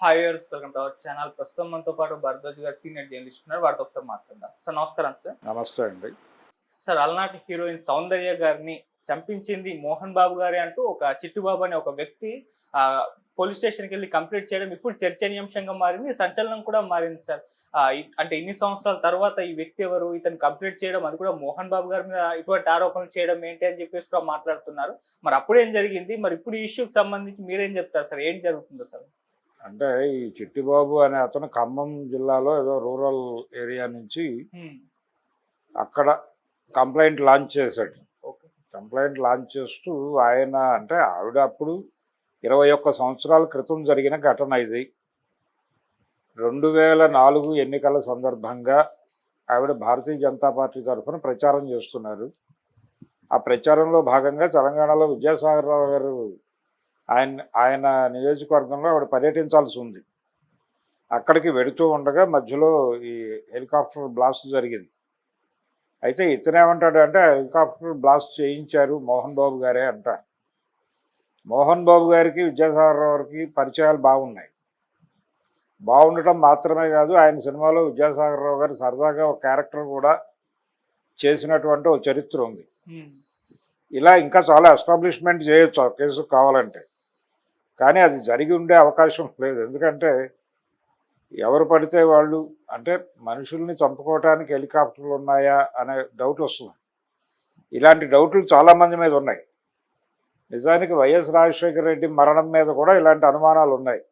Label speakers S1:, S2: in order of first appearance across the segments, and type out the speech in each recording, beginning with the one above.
S1: Hi viewers, welcome to our channel. ప్రస్తుతం మనతో పాటు భరద్వాజ్ గారు సీనియర్ జర్నలిస్ట్ ఉన్నారు. వారితో ఒకసారి మాట్లాడదాం. సార్ నమస్కారం. సార్
S2: నమస్తే అండి.
S1: సార్ అలనాటి హీరోయిన్ సౌందర్య గారిని చంపించింది మోహన్ బాబు గారే అంటూ ఒక చిట్టుబాబు అనే ఒక వ్యక్తి పోలీస్ స్టేషన్కి వెళ్ళి కంప్లీట్ చేయడం ఇప్పుడు చర్చనీయాంశంగా మారింది, సంచలనం కూడా మారింది. సార్ అంటే ఇన్ని సంవత్సరాల తర్వాత ఈ వ్యక్తి ఎవరు, ఇతను కంప్లీట్ చేయడం, అది కూడా మోహన్ బాబు గారి మీద ఇటువంటి ఆరోపణలు చేయడం ఏంటి అని చెప్పేసి కూడా మాట్లాడుతున్నారు. మరి అప్పుడు ఏం జరిగింది, మరి ఇప్పుడు ఈ ఇష్యూకి సంబంధించి మీరేం చెప్తారు సార్? ఏం జరుగుతుందో సార్?
S2: అంటే ఈ చిట్టిబాబు అనే అతను ఖమ్మం జిల్లాలో ఏదో రూరల్ ఏరియా నుంచి అక్కడ కంప్లైంట్ లాంచ్ చేశాడు. కంప్లైంట్ లాంచ్ చేస్తూ ఆయన అంటే ఆవిడ అప్పుడు 21 సంవత్సరాల క్రితం జరిగిన ఘటన ఇది. 2004 ఎన్నికల సందర్భంగా ఆవిడ భారతీయ జనతా పార్టీ తరఫున ప్రచారం చేస్తున్నారు. ఆ ప్రచారంలో భాగంగా తెలంగాణలో విద్యాసాగర్ రావు గారు ఆయన నియోజకవర్గంలో ఆవిడ పర్యటించాల్సి ఉంది. అక్కడికి వెడుతూ ఉండగా మధ్యలో ఈ హెలికాప్టర్ బ్లాస్ట్ జరిగింది. అయితే ఇతనేమంటాడు అంటే హెలికాప్టర్ బ్లాస్ట్ చేయించారు మోహన్ బాబు గారే అంటారు. మోహన్ బాబు గారికి విద్యాసాగర్ రావుకి పరిచయాలు బాగున్నాయి. బాగుండటం మాత్రమే కాదు, ఆయన సినిమాలో విద్యాసాగర్ రావు గారు సరదాగా ఒక క్యారెక్టర్ కూడా చేసినటువంటి ఒక చరిత్ర ఉంది. ఇలా ఇంకా చాలా ఎస్టాబ్లిష్మెంట్ చేయొచ్చు ఆ కేసు కావాలంటే, కానీ అది జరిగి ఉండే అవకాశం లేదు. ఎందుకంటే ఎవరు పడితే వాళ్ళు అంటే మనుషుల్ని చంపుకోవటానికి హెలికాప్టర్లు ఉన్నాయా అనే డౌట్ వస్తుంది. ఇలాంటి డౌట్లు చాలామంది మీద ఉన్నాయి. నిజానికి వైఎస్ రాజశేఖర రెడ్డి మరణం మీద కూడా ఇలాంటి అనుమానాలు ఉన్నాయి.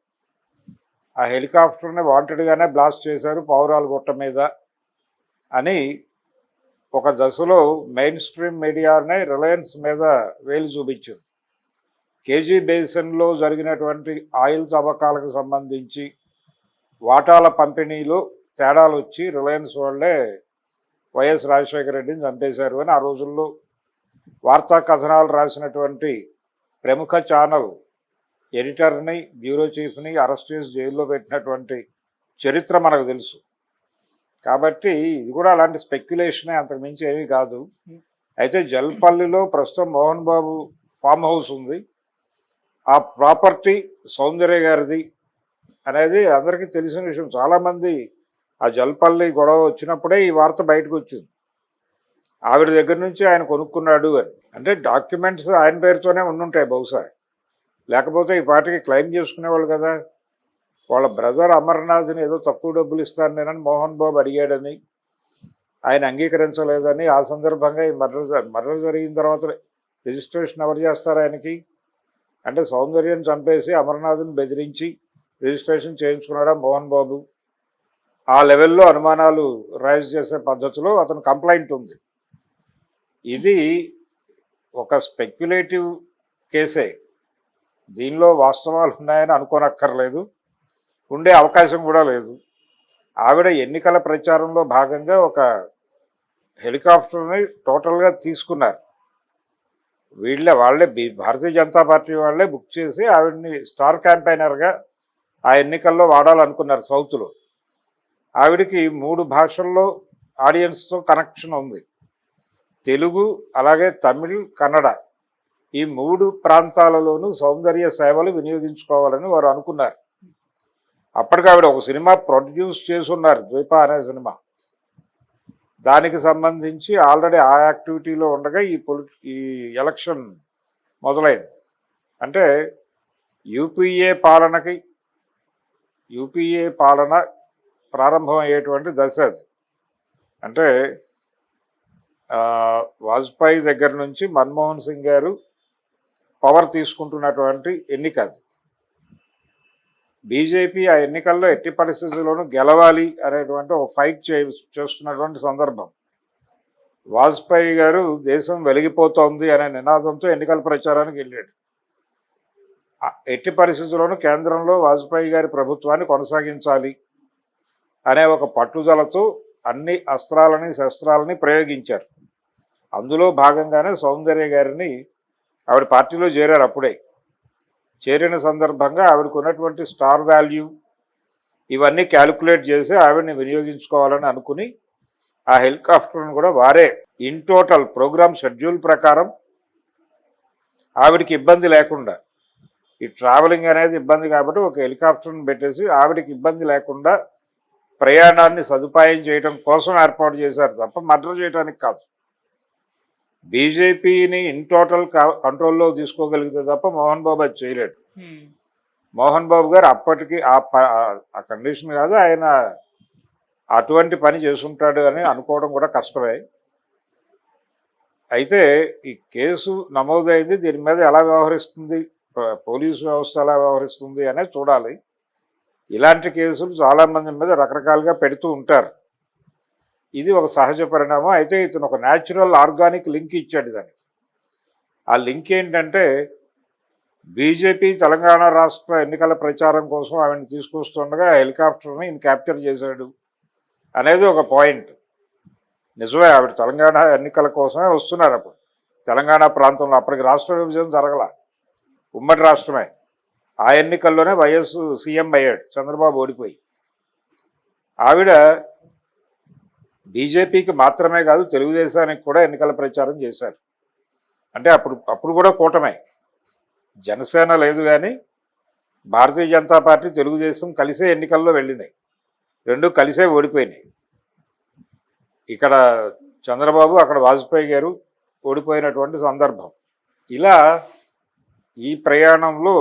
S2: ఆ హెలికాప్టర్ని వాంటెడ్గానే బ్లాస్ట్ చేశారు పావురాల గుట్ట మీద అని ఒక దశలో మెయిన్ స్ట్రీమ్ మీడియానే రిలయన్స్ మీద వేలు చూపించింది. కేజీ బేసిన్లో జరిగినటువంటి ఆయిల్ తవ్వకాలకు సంబంధించి వాటాల పంపిణీలో తేడాలు వచ్చి రిలయన్స్ వాళ్ళే వైఎస్ రాజశేఖర రెడ్డిని చంపేశారు అని ఆ రోజుల్లో వార్తా కథనాలు రాసినటువంటి ప్రముఖ ఛానల్ ఎడిటర్ని, బ్యూరో చీఫ్ని అరెస్ట్ చేసి జైల్లో పెట్టినటువంటి చరిత్ర మనకు తెలుసు. కాబట్టి ఇది కూడా అలాంటి స్పెక్యులేషనే, అంతకుమించి ఏమీ కాదు. అయితే జల్పల్లిలో ప్రస్తుతం మోహన్ బాబు ఫామ్ హౌస్ ఉంది. ఆ ప్రాపర్టీ సౌందర్య గారిది అనేది అందరికీ తెలిసిన విషయం. చాలామంది ఆ జల్పల్లి గొడవ వచ్చినప్పుడే ఈ వార్త బయటకు వచ్చింది. ఆవిడ దగ్గర నుంచి ఆయన కొనుక్కున్నాడు అని. అంటే డాక్యుమెంట్స్ ఆయన పేరుతోనే ఉండుంటాయి బహుశా, లేకపోతే ఈ పార్టీకి క్లెయిమ్ చేసుకునేవాళ్ళు కదా. వాళ్ళ బ్రదర్ అమర్నాథ్ని ఏదో తక్కువ డబ్బులు ఇస్తాను నేనని మోహన్ బాబు అడిగాడని, ఆయన అంగీకరించలేదని, ఆ సందర్భంగా ఈ మర్డర్ జరిగిన తర్వాత రిజిస్ట్రేషన్ ఎవరు చేస్తారు ఆయనకి? అంటే సౌందర్యం చంపేసి అమర్నాథ్ని బెదిరించి రిజిస్ట్రేషన్ చేయించుకున్నాడా మోహన్ బాబు? ఆ లెవెల్లో అనుమానాలు రైజ్ చేసే పద్ధతిలో అతను కంప్లైంట్ ఉంది. ఇది ఒక స్పెక్యులేటివ్ కేసే, దీనిలో వాస్తవాలు ఉన్నాయని అనుకోనక్కర్లేదు, ఉండే అవకాశం కూడా లేదు. ఆవిడ ఎన్నికల ప్రచారంలో భాగంగా ఒక హెలికాప్టర్ని టోటల్గా తీసుకున్నారు. వాళ్ళే భారతీయ జనతా పార్టీ వాళ్ళే బుక్ చేసి ఆవిడని స్టార్ క్యాంపెయినర్గా ఆ ఎన్నికల్లో వాడాలనుకున్నారు సౌత్లో. ఆవిడికి 3 భాషల్లో ఆడియన్స్తో కనెక్షన్ ఉంది. తెలుగు, అలాగే తమిళ్, కన్నడ, ఈ 3 ప్రాంతాలలోనూ సౌందర్య సేవలు వినియోగించుకోవాలని వారు అనుకున్నారు. అప్పటికి ఆవిడ ఒక సినిమా ప్రొడ్యూస్ చేసున్నారు, ద్వీప అనే సినిమా. దానికి సంబంధించి ఆల్రెడీ ఆ యాక్టివిటీలో ఉండగా ఈ ఎలక్షన్ మొదలైంది. అంటే యూపీఏ పాలన ప్రారంభమయ్యేటువంటి దశ అది. అంటే వాజ్పేయి దగ్గర నుంచి మన్మోహన్ సింగ్ గారు పవర్ తీసుకుంటున్నటువంటి ఎన్నిక అది. బీజేపీ ఆ ఎన్నికల్లో ఎట్టి పరిస్థితుల్లోనూ గెలవాలి అనేటువంటి ఒక ఫైట్ చేస్తున్నటువంటి సందర్భం. వాజ్పేయి గారు దేశం వెలిగిపోతోంది అనే నినాదంతో ఎన్నికల ప్రచారానికి వెళ్ళాడు. ఎట్టి పరిస్థితుల్లోనూ కేంద్రంలో వాజ్పేయి గారి ప్రభుత్వాన్ని కొనసాగించాలి అనే ఒక పట్టుదలతో అన్ని అస్త్రాలని శస్త్రాలని ప్రయోగించారు. అందులో భాగంగానే సౌందర్య గారిని ఆవిడ పార్టీలో చేరారు. అప్పుడే చేరిన సందర్భంగా ఆవిడకు ఉన్నటువంటి స్టార్ వాల్యూ ఇవన్నీ క్యాలిక్యులేట్ చేసి ఆవిడని వినియోగించుకోవాలని అనుకుని ఆ హెలికాప్టర్ను కూడా వారే ఇన్ టోటల్ ప్రోగ్రామ్ షెడ్యూల్ ప్రకారం ఆవిడికి ఇబ్బంది లేకుండా ఈ ట్రావెలింగ్ అనేది ఇబ్బంది కాబట్టి ఒక హెలికాప్టర్ని పెట్టేసి ఆవిడకి ఇబ్బంది లేకుండా ప్రయాణాన్ని సదుపాయం చేయడం కోసం ఏర్పాటు చేశారు తప్ప మర్డర్ చేయడానికి కాదు. బీజేపీని ఇన్ టోటల్ కంట్రోల్లో తీసుకోగలిగితే తప్ప మోహన్ బాబు అది చేయలేడు. మోహన్ బాబు గారు అప్పటికి ఆ కండిషన్ కాదు, ఆయన అటువంటి పని చేసుకుంటాడు అని అనుకోవడం కూడా కష్టమే. అయితే ఈ కేసు నమోదైంది, దీని మీద ఎలా వ్యవహరిస్తుంది పోలీసు వ్యవస్థ ఎలా వ్యవహరిస్తుంది అనేది చూడాలి. ఇలాంటి కేసులు చాలామంది మీద రకరకాలుగా పెడుతూ ఉంటారు. ఇది ఒక సహజ పరిణామం. అయితే ఇతను ఒక న్యాచురల్ ఆర్గానిక్ లింక్ ఇచ్చాడు దానికి. ఆ లింక్ ఏంటంటే బీజేపీ తెలంగాణ రాష్ట్ర ఎన్నికల ప్రచారం కోసం ఆవిడని తీసుకొస్తుండగా హెలికాప్టర్ని ఈయన క్యాప్చర్ చేశాడు అనేది ఒక పాయింట్. నిజమే, ఆవిడ తెలంగాణ ఎన్నికల కోసమే వస్తున్నారు. అప్పుడు తెలంగాణ ప్రాంతంలో అప్పటికి రాష్ట్ర విభజన జరగల, ఉమ్మడి రాష్ట్రమే. ఆ ఎన్నికల్లోనే వైఎస్ సీఎం అయ్యాడు, చంద్రబాబు ఓడిపోయి. ఆవిడ బీజేపీకి మాత్రమే కాదు తెలుగుదేశానికి కూడా ఎన్నికల ప్రచారం చేశారు. అంటే అప్పుడు కూడా కూటమే, జనసేన లేదు కానీ భారతీయ జనతా పార్టీ తెలుగుదేశం కలిసే ఎన్నికల్లో వెళ్ళినాయి, రెండు కలిసే ఓడిపోయినాయి. ఇక్కడ చంద్రబాబు, అక్కడ వాజ్పేయి గారు ఓడిపోయినటువంటి సందర్భం. ఇలా ఈ ప్రయాణంలో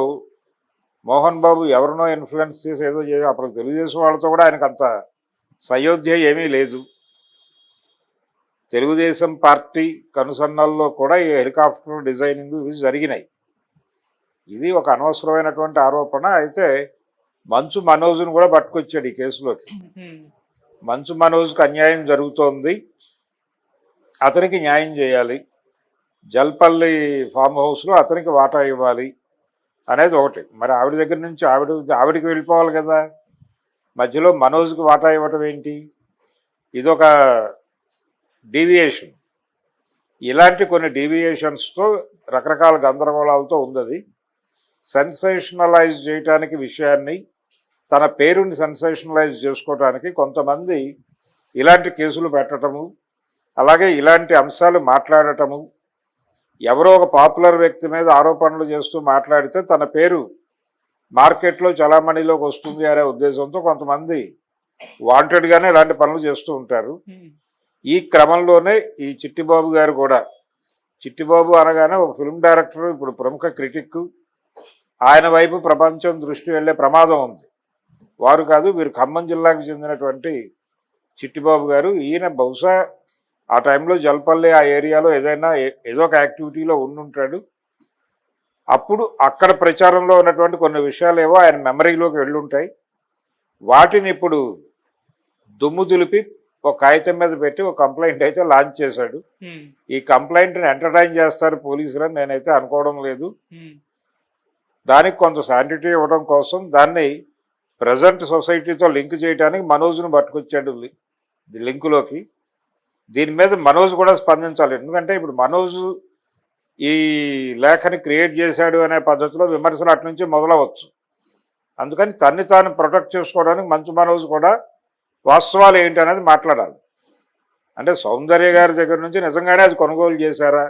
S2: మోహన్ బాబు ఎవరినో ఇన్ఫ్లుయెన్స్ చేసి ఏదో చేసి అప్పుడు తెలుగుదేశం వాళ్ళతో కూడా ఆయనకు అంత సయోధ్య ఏమీ లేదు. తెలుగుదేశం పార్టీ కనుసన్నల్లో కూడా ఈ హెలికాప్టర్ డిజైనింగ్ ఇవి జరిగినాయి. ఇది ఒక అనవసరమైనటువంటి ఆరోపణ. అయితే మంచు మనోజ్ను కూడా పట్టుకొచ్చాడు ఈ కేసులోకి. మంచు మనోజ్కి అన్యాయం జరుగుతోంది, అతనికి న్యాయం చేయాలి, జల్పల్లి ఫామ్ హౌస్లో అతనికి వాటా ఇవ్వాలి అనేది ఒకటి. మరి ఆవిడ దగ్గర నుంచి ఆవిడికి వెళ్ళిపోవాలి కదా, మధ్యలో మనోజ్కి వాటా ఇవ్వటం ఏంటి? ఇదొక డీవియేషన్. ఇలాంటి కొన్ని డీవియేషన్స్తో రకరకాల గందరగోళాలతో ఉంది. అది సెన్సేషనలైజ్ చేయటానికి విషయాన్ని, తన పేరుని సెన్సేషనలైజ్ చేసుకోవటానికి కొంతమంది ఇలాంటి కేసులు పెట్టడము, అలాగే ఇలాంటి అంశాలు మాట్లాడటము. ఎవరో ఒక పాపులర్ వ్యక్తి మీద ఆరోపణలు చేస్తూ మాట్లాడితే తన పేరు మార్కెట్లో చలామణిలోకి వస్తుంది అనే ఉద్దేశంతో కొంతమంది వాంటెడ్గానే ఇలాంటి పనులు చేస్తూ ఉంటారు. ఈ క్రమంలోనే ఈ చిట్టిబాబు గారు కూడా, చిట్టిబాబు అనగానే ఒక ఫిల్మ్ డైరెక్టర్, ఇప్పుడు ప్రముఖ క్రిటిక్, ఆయన వైపు ప్రపంచం దృష్టి వెళ్ళే ప్రమాదం ఉంది. వారు కాదు, వీరు ఖమ్మం జిల్లాకు చెందినటువంటి చిట్టిబాబు గారు. ఈయన బహుశా ఆ టైంలో జల్పల్లి ఆ ఏరియాలో ఏదో ఒక యాక్టివిటీలో ఉండుంటాడు. అప్పుడు అక్కడ ప్రచారంలో ఉన్నటువంటి కొన్ని విషయాలు ఏవో ఆయన మెమరీలోకి వెళ్ళుంటాయి. వాటిని ఇప్పుడు దుమ్ము దులిపి ఒక కాగితం మీద పెట్టి ఒక కంప్లైంట్ అయితే లాంచ్ చేశాడు. ఈ కంప్లైంట్ని ఎంటర్టైన్ చేస్తారు పోలీసులని నేనైతే అనుకోవడం లేదు. దానికి కొంత శాంటిటీ ఇవ్వడం కోసం దాన్ని ప్రజెంట్ సొసైటీతో లింక్ చేయడానికి మనోజ్ను పట్టుకొచ్చాడు లింకులోకి. దీని మీద మనోజ్ కూడా స్పందించాలి. ఎందుకంటే ఇప్పుడు మనోజ్ ఈ లేఖని క్రియేట్ చేశాడు అనే పద్ధతిలో విమర్శలు అటు నుంచి మొదలవచ్చు. అందుకని తన్ని తాను ప్రొటెక్ట్ చేసుకోవడానికి మంచు మనోజ్ కూడా వాస్తవాలు ఏంటి అనేది మాట్లాడాలి. అంటే సౌందర్య గారి దగ్గర నుంచి నిజంగానే అది కొనుగోలు చేశారా,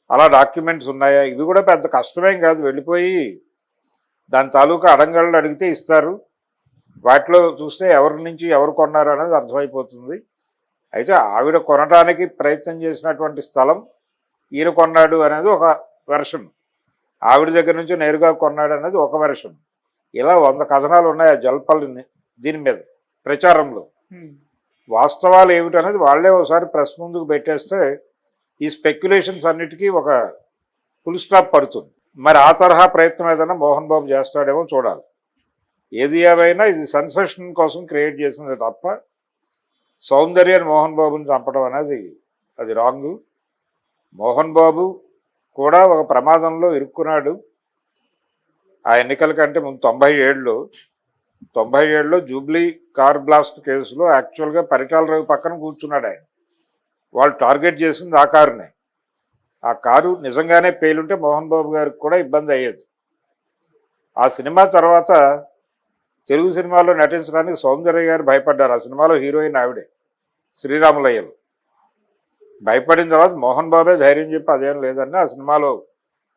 S2: అలా డాక్యుమెంట్స్ ఉన్నాయా, ఇవి కూడా పెద్ద కష్టమేం కాదు. వెళ్ళిపోయి దాని తాలూకా అడంగళ్ళు అడిగితే ఇస్తారు. వాటిలో చూస్తే ఎవరి నుంచి ఎవరు కొన్నారు అనేది అర్థమైపోతుంది. అయితే ఆవిడ కొనడానికి ప్రయత్నం చేసినటువంటి స్థలం ఈయన కొన్నాడు అనేది ఒక వెర్షన్, ఆవిడ దగ్గర నుంచి నేరుగా కొన్నాడు అనేది ఒక వెర్షన్. ఇలా 100 కథనాలు ఉన్నాయి ఆ జల్పల్లిని దీని మీద ప్రచారంలో. వాస్తవాలు ఏమిటనేది వాళ్ళే ఒకసారి ప్రెస్ ముందుకు పెట్టేస్తే ఈ స్పెక్యులేషన్స్ అన్నిటికీ ఒక ఫుల్ స్టాప్ పడుతుంది. మరి ఆ తరహా ప్రయత్నం ఏదైనా మోహన్ బాబు చేస్తాడేమో చూడాలి. ఏది ఏమైనా ఇది సెన్సేషన్ కోసం క్రియేట్ చేసింది తప్ప సౌందర్యాన్ని మోహన్ బాబుని చంపడం అనేది అది రాంగు. మోహన్ బాబు కూడా ఒక ప్రమాదంలో ఇరుక్కున్నాడు. ఆ ఎన్నికల కంటే ముందు 97లో జూబ్లీ కార్ బ్లాస్ట్ కేసులో యాక్చువల్గా పరిటాల రవి పక్కన కూర్చున్నాడు ఆయన. వాళ్ళు టార్గెట్ చేసింది ఆ కారునే. ఆ కారు నిజంగానే పేలుంటే మోహన్ బాబు గారికి కూడా ఇబ్బంది అయ్యేది. ఆ సినిమా తర్వాత తెలుగు సినిమాలో నటించడానికి సౌందర్య గారు భయపడ్డారు. ఆ సినిమాలో హీరోయిన్ ఆవిడే, శ్రీరాములయ్యలు. భయపడిన తర్వాత మోహన్ బాబే ధైర్యం చెప్పి అదేం లేదని ఆ సినిమాలో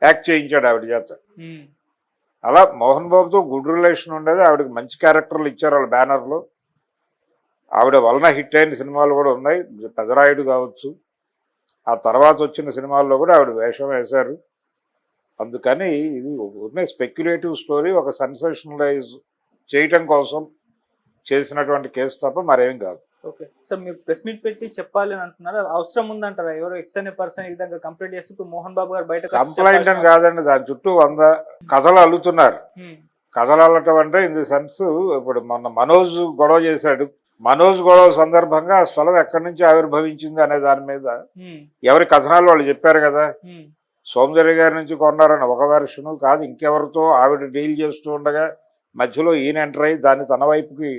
S2: యాక్ట్ చేయించాడు ఆవిడ చేత. అలా మోహన్ బాబుతో గుడ్ రిలేషన్ ఉండేది. ఆవిడకి మంచి క్యారెక్టర్లు ఇచ్చారు వాళ్ళ బ్యానర్లో. ఆవిడ వలన హిట్ అయిన సినిమాలు కూడా ఉన్నాయి. పెదరాయుడు కావచ్చు, ఆ తర్వాత వచ్చిన సినిమాల్లో కూడా ఆవిడ వేషం వేశారు. అందుకని ఇది ఉన్న స్పెక్యులేటివ్ స్టోరీ, ఒక సెన్సేషనలైజ్ చేయటం కోసం చేసినటువంటి కేసు తప్ప మరేం కాదు.
S1: ఓకే సార్, మీరు ప్రెస్ మీట్ పెట్టి చెప్పాలి అని అంటున్నారు, అవసరం ఉందంటారా? ఎవరో ఎక్స్ అనే పర్సన్ ఈ విధంగా కంప్లైంట్ చేస్తే ఇప్పుడు మోహన్ బాబు గారు బయట
S2: కంప్లైంట్ అని కాదండి, దాని చుట్టూ 100 కథలు అల్లుతున్నారు. కథలు అల్లటం అంటే ఇన్ ది సెన్స్, ఇప్పుడు మొన్న మనోజ్ గొడవ చేశాడు. మనోజ్ గొడవ సందర్భంగా ఆ స్థలం ఎక్కడి నుంచి ఆవిర్భవించింది అనే దాని మీద ఎవరి కథనాలు వాళ్ళు చెప్పారు కదా. సౌందర్య గారి నుంచి కొన్నారని ఒక వెర్షను కాదు, ఇంకెవరితో ఆవిడ డీల్ చేస్తూ ఉండగా మధ్యలో ఈయన ఎంటర్ అయ్యి దాన్ని తన వైపుకి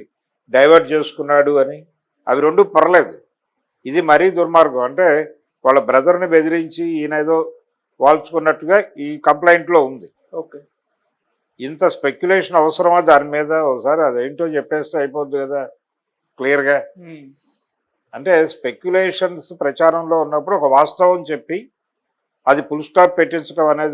S2: డైవర్ట్ చేసుకున్నాడు అని. అవి రెండు పర్లేదు. ఇది మరీ దుర్మార్గం. అంటే వాళ్ళ బ్రదర్ని బెదిరించి ఈయన ఏదో వాల్చుకున్నట్టుగా ఈ కంప్లైంట్లో ఉంది.
S1: ఓకే,
S2: ఇంత స్పెక్యులేషన్ అవసరమా దాని మీద? ఒకసారి అదేంటో చెప్పేస్తే అయిపోద్ది కదా క్లియర్గా. అంటే స్పెక్యులేషన్స్ ప్రచారంలో ఉన్నప్పుడు ఒక వాస్తవం చెప్పి అది ఫుల్ స్టాప్ పెట్టించడం అనేది